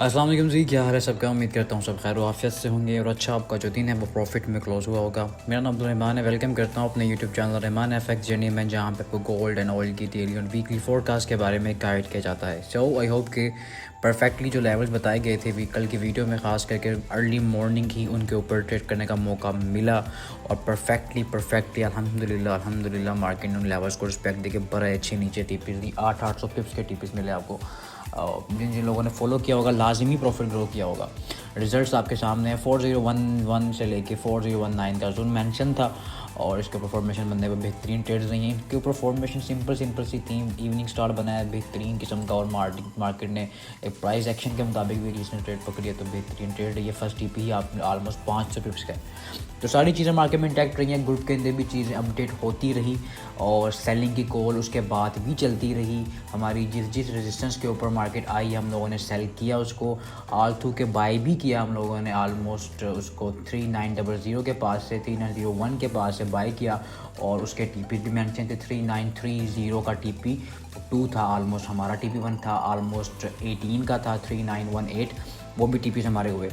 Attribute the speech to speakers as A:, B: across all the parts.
A: अस्सलाम वालेकुम जी, क्या हाल है सबका। उम्मीद करता हूँ सब खैर आफियत से होंगे और अच्छा आपका जो दिन है वो प्रॉफिट में क्लोज हुआ होगा। मेरा नाम अब्दुल है। वेलकम करता हूँ अपने YouTube channel Rahman FX journey में, जहाँ पे आपको गोल्ड एंड ऑयल की डेली और वीकली फोरकास्ट के बारे में गाइड किया जाता है। सो आई होप कि परफेक्टली जो लेवल्स बताए गए थे कल की वीडियो में, ख़ास करके अर्ली मॉर्निंग ही उनके ऊपर ट्रेड करने का मौका मिला और परफेक्टली अल्हम्दुलिल्लाह मार्केट ने उन लेवल्स को रिस्पेक्ट देके बड़े अच्छे नीचे टीपीस दी। 800 पिप्स के टीपीस मिले आपको। जिन जिन लोगों ने फॉलो किया होगा लाजमी प्रॉफिट ग्रो किया होगा। रिजल्ट्स आपके सामने है। 4011 से लेके 4019 का जोन मेंशन था और इसके ऊपर फॉर्मेशन बनने पर बेहतरीन ट्रेड्स रही हैं। इनके ऊपर फॉर्मेशन सिंपल सी थी। इवनिंग स्टार बनाया बेहतरीन किस्म का और मार्केट ने एक प्राइस एक्शन के मुताबिक भी रिसेंट ट्रेड पकड़ी है, तो बेहतरीन ट्रेड रही है। फर्स्ट टीपी ही आप ऑलमोस्ट 500 पिप्स का है। तो सारी चीज़ें मार्केट में इंटैक्ट रही हैं। ग्रुप के अंदर भी चीज़ें अपडेट होती रही और सेलिंग की कॉल उसके बाद भी चलती रही। हमारी जिस रेजिस्टेंस के ऊपर मार्केट आई हम लोगों ने सेल किया उसको, आल थ्रू के बाय भी किया हम लोगों ने। ऑलमोस्ट उसको 3900 के पास से 3901 के पास से बाय किया और उसके टीपी भी मेंशन थे। 3930 का टीपी 2 था ऑलमोस्ट, हमारा टीपी 1 था ऑलमोस्ट 18 का था 3918, वो भी टीपीज हमारे हुए।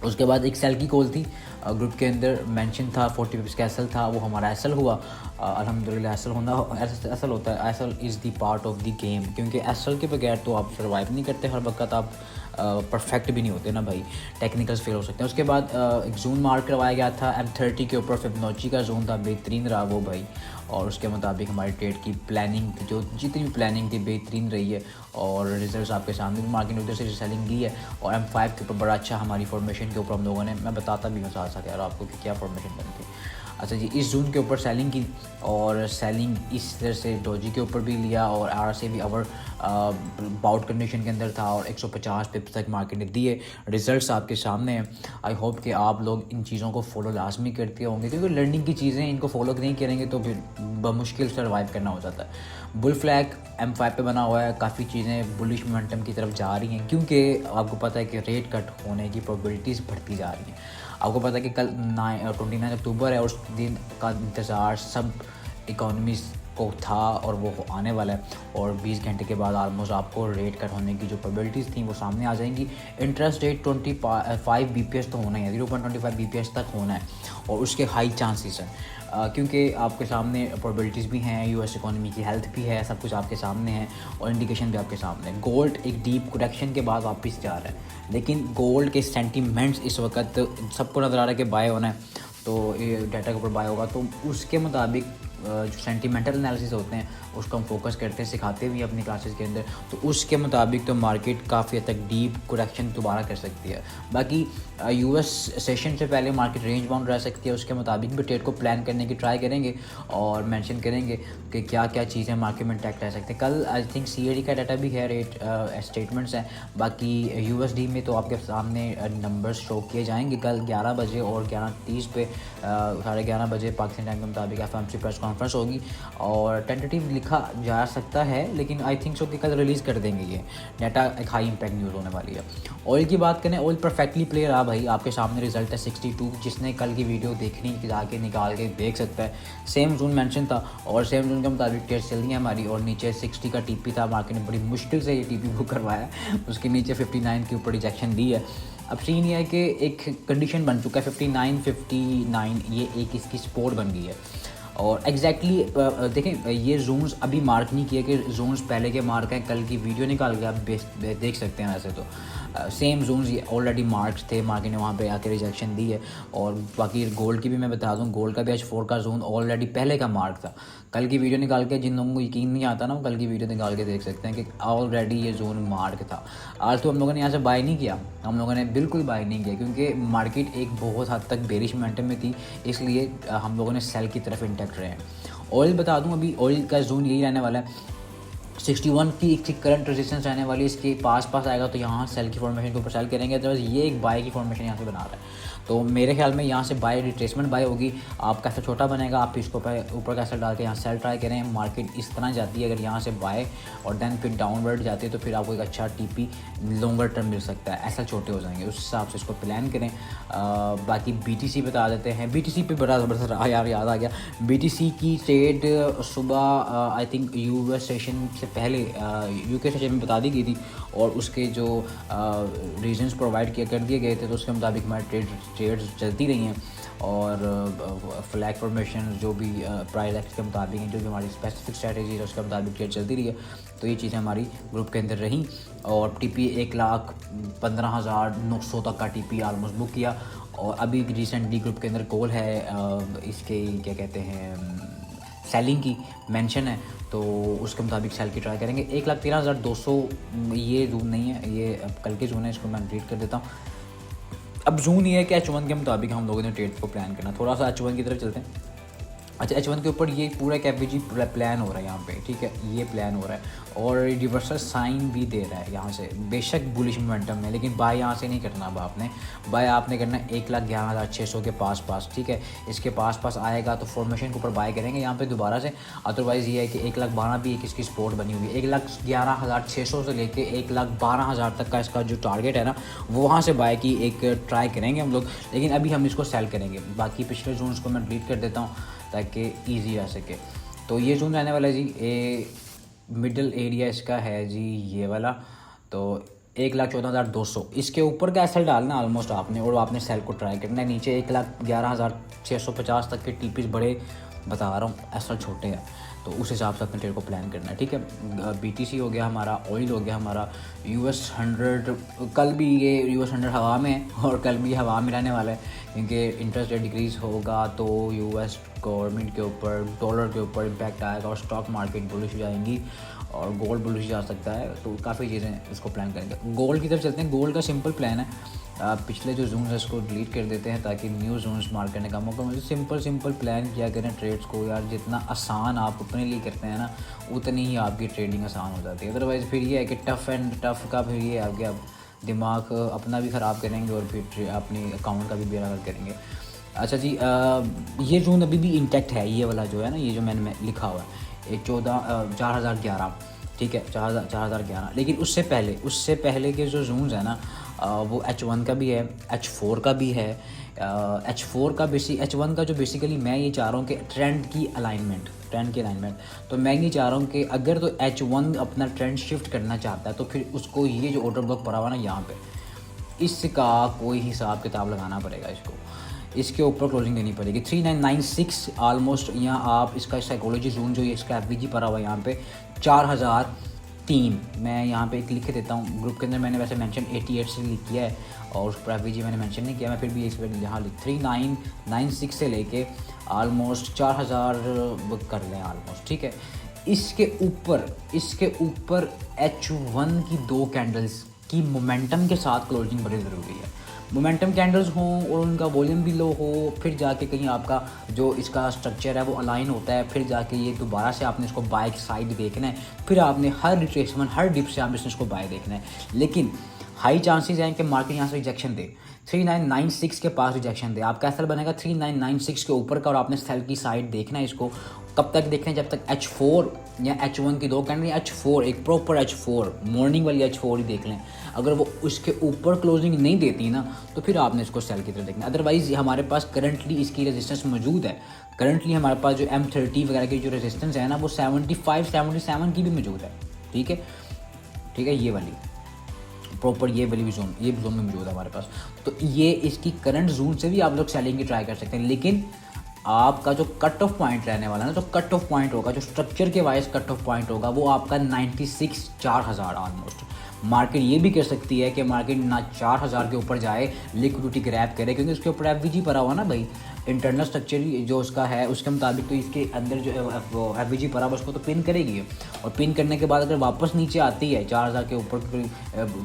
A: उसके बाद एक सेल की कॉल थी ग्रुप के अंदर, मेंशन था 40 पिप्स का एसएल था, वो हमारा एसएल हुआ। अल्हम्दुलिल्लाह एसएल एसएल होता है। SL is the part of the game, क्योंकि एसएल के बगैर तो आप सर्वाइव नहीं करते। हर वक्त आप परफेक्ट भी नहीं होते ना भाई, टेक्निकल्स फेल हो सकते हैं। उसके बाद एक जोन मार्क करवाया गया था M30 के ऊपर, फिबोनाची का जोन था, बेहतरीन रहा वो भाई। और उसके मुताबिक हमारी ट्रेड की प्लानिंग जो जितनी भी प्लानिंग थी बेहतरीन रही है और रिजल्ट्स आपके सामने भी। मार्केट ने उधर से सेलिंग की है और M5 के ऊपर बड़ा अच्छा हमारी फॉर्मेशन के ऊपर हम लोगों ने, मैं बताता भी हूँ साथ साथ यार आपको कि क्या फॉर्मेशन बनी थी। अच्छा जी, इस जून के ऊपर सेलिंग की और सेलिंग इस तरह से डोजी के ऊपर भी लिया और आर से भी अवर बाउट कंडीशन के अंदर था और 150 पिप्स तक मार्केट ने दिए। रिजल्ट्स आपके सामने हैं। आई होप कि आप लोग इन चीज़ों को फॉलो लाजमी करते होंगे, क्योंकि लर्निंग की चीज़ें इनको फॉलो नहीं करेंगे तो फिर बमुश्किल सर्वाइव करना हो जाता है। बुल फ्लैग M5 पे बना हुआ है। काफ़ी चीज़ें बुलिश मोमेंटम की तरफ जा रही हैं, क्योंकि आपको पता है कि रेट कट होने की प्रोबेबिलिटीज़ बढ़ती जा रही हैं। आपको पता है कि कल 29 अक्टूबर है और उस दिन का इंतज़ार सब इकोनॉमीज़ को था और वो आने वाला है। और 20 घंटे के बाद आलमोस्ट आपको रेट कट होने की जो प्रोबेबिलिटीज़ थी वो सामने आ जाएंगी। इंटरेस्ट रेट 25 BPS तो होना ही है, 0.25 BPS तक होना है और उसके हाई चांसेस हैं, क्योंकि आपके सामने प्रोबेबिलिटीज़ भी हैं, यूएस इकोनॉमी की हेल्थ भी है, सब कुछ आपके सामने है और इंडिकेशन भी आपके सामने है। गोल्ड एक डीप करेक्शन के बाद वापस जा रहा है, लेकिन गोल्ड के सेंटीमेंट्स इस वक्त सबको नज़र आ रहा है कि बाय होना है, तो ये डाटा के ऊपर बाय होगा। तो उसके मुताबिक जो सेंटीमेंटल एनालिसिस होते हैं उसको हम फोकस करते हैं, सिखाते भी अपनी क्लासेस के अंदर। तो उसके मुताबिक तो मार्केट काफ़ी हद तक डीप करेक्शन दोबारा कर सकती है। बाकी यूएस सेशन से पहले मार्केट रेंज बाउंड रह सकती है, उसके मुताबिक भी ट्रेड को प्लान करने की ट्राई करेंगे और मेंशन करेंगे कि क्या क्या चीज़ें मार्केट में इंटैक्ट रह सकते हैं। कल आई थिंक CAD का डाटा भी है, रेट स्टेटमेंट्स हैं। बाकी USD में तो आपके सामने नंबर्स शो किए जाएंगे कल 11 बजे और 11:30 पे 11:30 बजे पाकिस्तान टाइम के मुताबिक FOMC प्रेस कॉन्फ्रेंस होगी और टेंटेटिव लिखा जा सकता है, लेकिन आई थिंक सो कि कल रिलीज़ कर देंगे ये डाटा। एक हाई इंपैक्ट न्यूज़ होने वाली है। ऑयल की बात करें, ऑयल परफेक्टली प्ले रहा भाई। आपके सामने रिजल्ट है 62। जिसने कल की वीडियो देखनी जाके निकाल के देख सकता है। सेम जोन मेंशन था और सेम जोन के मुताबिक ट्रेड चल रही है हमारी और नीचे 60 का टीपी था। मार्केट ने बड़ी मुश्किल से ये टीपी बुक करवाया, उसके नीचे 59 के ऊपर रिजेक्शन दी है। अब सीन ये है कि एक कंडीशन बन चुका है 59 ये एक इसकी सपोर्ट बन गई है और एग्जैक्टली देखें ये जोन्स अभी मार्क नहीं किए कि जोन्स पहले के मार्क हैं। कल की वीडियो निकाल के आप देख सकते हैं। वैसे तो सेम जोन्स ये ऑलरेडी मार्क्स थे, मार्केट ने वहाँ पे आके रिजेक्शन दी है। और बाकी गोल्ड की भी मैं बता दूँ, गोल्ड का भी H4 का जोन ऑलरेडी पहले का मार्क था। कल की वीडियो निकाल के, जिन लोगों को यकीन नहीं आता ना, वो कल की वीडियो निकाल के देख सकते हैं कि ऑलरेडी ये जोन मार्क था। आज तो हम लोगों ने यहाँ से बाय नहीं किया, हम लोगों ने बिल्कुल बाय नहीं किया, क्योंकि मार्केट एक बहुत हद तक बेरिश मोमेंटम में थी, इसलिए हम लोगों ने सेल की तरफ इंटैक्ट रहे हैं। ऑयल बता दूं, अभी ऑयल का जोन यही रहने वाला है 61 की एक करंट रेजिस्टेंस रहने वाली है। इसके पास आएगा तो यहाँ सेल की फॉर्मेशन के ऊपर सेल करेंगे, तो ये एक बाय की फॉर्मेशन यहाँ से बना रहा है। तो मेरे ख्याल में यहाँ से बाय रिट्रेसमेंट बाय होगी। आप कैसे छोटा बनेगा, आप इसको ऊपर कैसे डाल के यहाँ सेल ट्राई करें। मार्केट इस तरह जाती है, अगर यहाँ से बाय और देन फिर डाउनवर्ड जाती है तो फिर आपको एक अच्छा टीपी लॉन्गर टर्म मिल सकता है। ऐसा छोटे हो जाएंगे, उस हिसाब से इसको प्लान करें। बाकी BTC बता देते हैं। BTC पे बड़ा ज़बरदस्त रहा यार, याद आ गया। BTC की ट्रेड सुबह आई थिंक US सेशन से पहले UK सेशन में बता दी गई थी और उसके जो रीजंस प्रोवाइड किया कर दिए गए थे, तो उसके मुताबिक हमारी ट्रेड्स चलती रही हैं। और फ्लैग फॉर्मेशन जो भी प्राइस एक्ट के मुताबिक हैं, जो भी हमारी स्पेसिफिक स्ट्रैटेजी है उसके मुताबिक ट्रेड चलती रही है। तो ये चीज़ें हमारी ग्रुप के अंदर रहीं और टीपी 1,15,900 तक का टीपी ऑलमोस्ट बुक किया। और अभी रिसेंटली ग्रुप के अंदर गोल है इसके क्या कहते हैं सेलिंग की मेंशन है, तो उसके मुताबिक सेल की ट्राई करेंगे। 1,13,200 ये जून नहीं है, ये अब कल के जून है, इसको मैं रीड कर देता हूँ। अब जून ये है कि H1 के मुताबिक हम लोगों ने ट्रेड को प्लान करना। थोड़ा सा H1 की तरफ चलते हैं। अच्छा, H1 के ऊपर ये पूरा एक FVG प्लान हो रहा है यहाँ पे, ठीक है, ये प्लान हो रहा है और रिवर्सल साइन भी दे रहा है यहाँ से, बेशक बुलिश मोमेंटम में, लेकिन बाय यहाँ से नहीं करना। अब आपने बाय आपने करना 1,11,600 के पास, ठीक है। इसके पास आएगा तो फॉर्मेशन के ऊपर बाय करेंगे यहाँ पे दोबारा से। अदरवाइज़ ये है कि 1,12,000 भी एक इसकी सपोर्ट बनी हुई है। 1,11,600 से लेके 1,12,000 तक का इसका जो टारगेट है ना, वो वहाँ से बाय की एक ट्राई करेंगे हम लोग, लेकिन अभी हम इसको सेल करेंगे। बाकी पिछले जोन्स को मैं डिलीट कर देता हूँ ताकि ईजी रह सके। तो ये जोन रहने वाला है जी, ये मिडल एरिया इसका है जी, ये वाला। तो 1,14,200 इसके ऊपर का एसएल डालना ऑलमोस्ट आपने, और आपने सेल को ट्राई करना है। नीचे 1,11,650 तक के टीपीज बड़े बता रहा हूँ, एसएल छोटे हैं, तो उस हिसाब से अपने ट्रेड को प्लान करना है, ठीक है। BTC हो गया हमारा, ऑयल हो गया हमारा, US 100 कल भी ये US 100 हवा में है और कल भी हवा में रहने वाला है, क्योंकि इंटरेस्ट रेट डिक्रीज़ होगा तो US गवर्नमेंट के ऊपर, डॉलर के ऊपर इम्पैक्ट आएगा और स्टॉक मार्केट बुलिश हो जाएंगी और गोल्ड बुलिश जा सकता है। तो काफ़ी चीज़ें इसको प्लान करेंगे। गोल्ड की तरफ चलते हैं। गोल्ड का सिंपल प्लान है, पिछले जो जोन्स है इसको डिलीट कर देते हैं ताकि न्यू जोन्स मार्क करने का मौका मिले। सिंपल प्लान किया करें ट्रेड्स को यार, जितना आसान आप अपने लिए करते हैं ना, उतनी ही आपकी ट्रेडिंग आसान हो जाती है। अदरवाइज़ फिर ये है कि टफ़ का फिर ये आगे आप दिमाग अपना भी ख़राब करेंगे और फिर अपने अकाउंट का भी बेड़ा करेंगे। अच्छा जी, ये जोन अभी भी इंटैक्ट है, ये वाला जो है ना, ये जो मैंने लिखा हुआ है 4,011, ठीक है, 4,011। लेकिन उससे पहले के जो जोन्स है ना, वो H1 का भी है, H4 का भी है। H1 का जो बेसिकली मैं ये चाह रहा हूँ कि ट्रेंड की अलाइनमेंट, तो मैं ये चाह रहा हूँ कि अगर तो H1 अपना ट्रेंड शिफ्ट करना चाहता है तो फिर उसको ये जो ऑर्डर ब्लॉक पड़ा हुआ ना यहाँ पे, इसका कोई हिसाब किताब लगाना पड़ेगा, इसके ऊपर क्लोजिंग देनी पड़ेगी। 3996 ऑलमोस्ट यहाँ आप इसका साइकोलॉजी जोन जो ये इसका FVG पड़ा हुआ है यहाँ पे 4,003, मैं यहाँ पे एक लिख के देता हूँ। ग्रुप के अंदर मैंने वैसे मेंशन 88 से लिख किया है और उस पर FVG मैंने मेंशन नहीं किया, मैं फिर भी इस पर यहाँ 3996 से लेके ऑलमोस्ट 4,000 कर लें ऑलमोस्ट, ठीक है। इसके ऊपर H1 की 2 कैंडल्स की मोमेंटम के साथ क्लोजिंग बड़ी ज़रूरी है। मोमेंटम कैंडल्स हों और उनका वॉल्यूम भी लो हो, फिर जाके कहीं आपका जो इसका स्ट्रक्चर है वो अलाइन होता है, फिर जाके ये दोबारा से आपने इसको बाय साइड देखना है, फिर आपने हर रिट्रेसमेंट, हर डिप से आपने इसको बाय देखना है। लेकिन हाई चांसेस हैं कि मार्केट यहाँ से रिजेक्शन दे, 3996 के पास रिजेक्शन दे। आपका एसएल बनेगा 3996 के ऊपर का और आपने सेल की साइड देखना है। इसको कब तक देखना है? जब तक H4 या H1 की 2 कैंडल या H4, एक प्रॉपर H4 मॉर्निंग वाली H4 ही देख लें। अगर वो उसके ऊपर क्लोजिंग नहीं देती ना तो फिर आपने इसको सेल की तरफ देखना। अदरवाइज़ हमारे पास करंटली इसकी रेजिस्टेंस मौजूद है। करंटली हमारे पास जो M30 वगैरह की जो रेजिस्टेंस है ना वो 75-77 की भी मौजूद है, ठीक है, ये वाली प्रॉपर ये वाली भी जोन में मौजूद है हमारे पास। तो ये इसकी करंट जोन से भी आप लोग सेलिंग की ट्राई कर सकते हैं। लेकिन आपका जो कट ऑफ पॉइंट रहने वाला है ना, जो कट ऑफ पॉइंट होगा, जो स्ट्रक्चर के वाइज कट ऑफ पॉइंट होगा वो आपका 96,4,000 ऑलमोस्ट। मार्केट ये भी कर सकती है कि मार्केट ना 4,000 के ऊपर जाए, लिक्विडिटी ग्रैब करे, क्योंकि उसके ऊपर FVG पड़ा हुआ ना भाई, इंटरनल स्ट्रक्चर जो उसका है उसके मुताबिक तो इसके अंदर जो FVG पड़ा हुआ उसको तो पिन करेगी। और पिन करने के बाद अगर वापस नीचे आती है 4,000 के ऊपर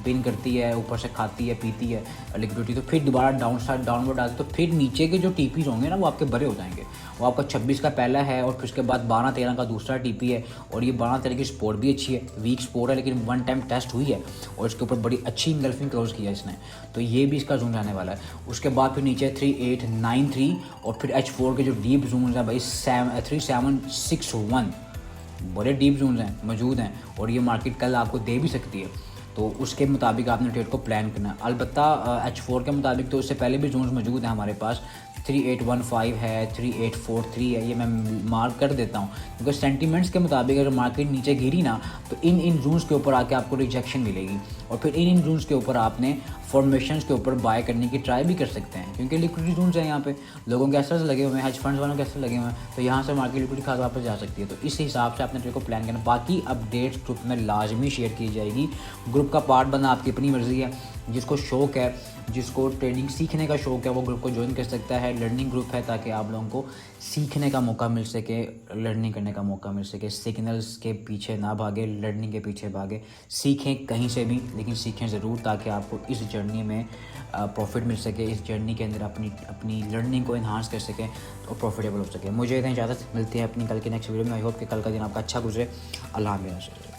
A: पिन करती है, ऊपर से खाती है पीती है लिक्विडिटी, तो फिर दोबारा डाउनवर्ड आती है, तो फिर नीचे के जो TPs होंगे ना वो आपके बड़े हो जाएंगे। वो आपका 26 का पहला है और फिर उसके बाद 12-13 का दूसरा TP है। और ये 12-13 की स्पोर्ट भी अच्छी है, वीक स्पोर्ट है लेकिन 1 टाइम टेस्ट हुई है और इसके ऊपर बड़ी अच्छी इंगल्फिंग क्लोज किया इसने, तो ये भी इसका जोन रहने वाला है। उसके बाद फिर नीचे 3893 और फिर H4 के जो डीप जोन है भाई 3761, बड़े डीप जोन हैं मौजूद हैं और ये मार्केट कल आपको दे भी सकती है। तो उसके मुताबिक आपने ट्रेड को प्लान करना है। अलबत्ता H4 के मुताबिक तो उससे पहले भी जोन्स मौजूद हैं हमारे पास, 3815 है, 3843 है, ये मैं मार्क कर देता हूँ क्योंकि सेंटीमेंट्स के मुताबिक अगर मार्केट नीचे गिरी ना तो इन जोन्स के ऊपर आके आपको रिजेक्शन मिलेगी और फिर इन जोन्स के ऊपर आपने फॉर्मेशंस के ऊपर बाय करने की ट्राई भी कर सकते हैं क्योंकि लिक्विडिटी जोन्स हैं यहाँ पे, लोगों के एसेट्स लगे हुए हैं, हेज फंड्स वालों के एसेट्स लगे हुए हैं, तो यहाँ से मार्केट लिक्विडिटी खास वापस जा सकती है। तो इस हिसाब से आपने ट्रेड को प्लान करना। बाकी अपडेट्स ग्रुप में लाजमी शेयर की जाएगी। ग्रुप का पार्ट बनना आपकी अपनी मर्ज़ी है, जिसको शौक़ है, जिसको ट्रेडिंग सीखने का शौक़ है वो ग्रुप को ज्वाइन कर सकता है। लर्निंग ग्रुप है ताकि आप लोगों को सीखने का मौका मिल सके, लर्निंग करने का मौका मिल सके। सिग्नल्स के पीछे ना भागे, लर्निंग के पीछे भागे, सीखें कहीं से भी लेकिन सीखें ज़रूर ताकि आपको इस जर्नी में प्रॉफिट मिल सके, इस जर्नी के अंदर अपनी लर्निंग को इन्हांस कर सकें और प्रॉफिटेबल हो सके। मुझे इतनी इजाज़त मिलती है अपनी कल के नेक्स्ट वीडियो में। आई होप कि कल का दिन आपका अच्छा गुजरे। अल्लाह हाफ़िज़।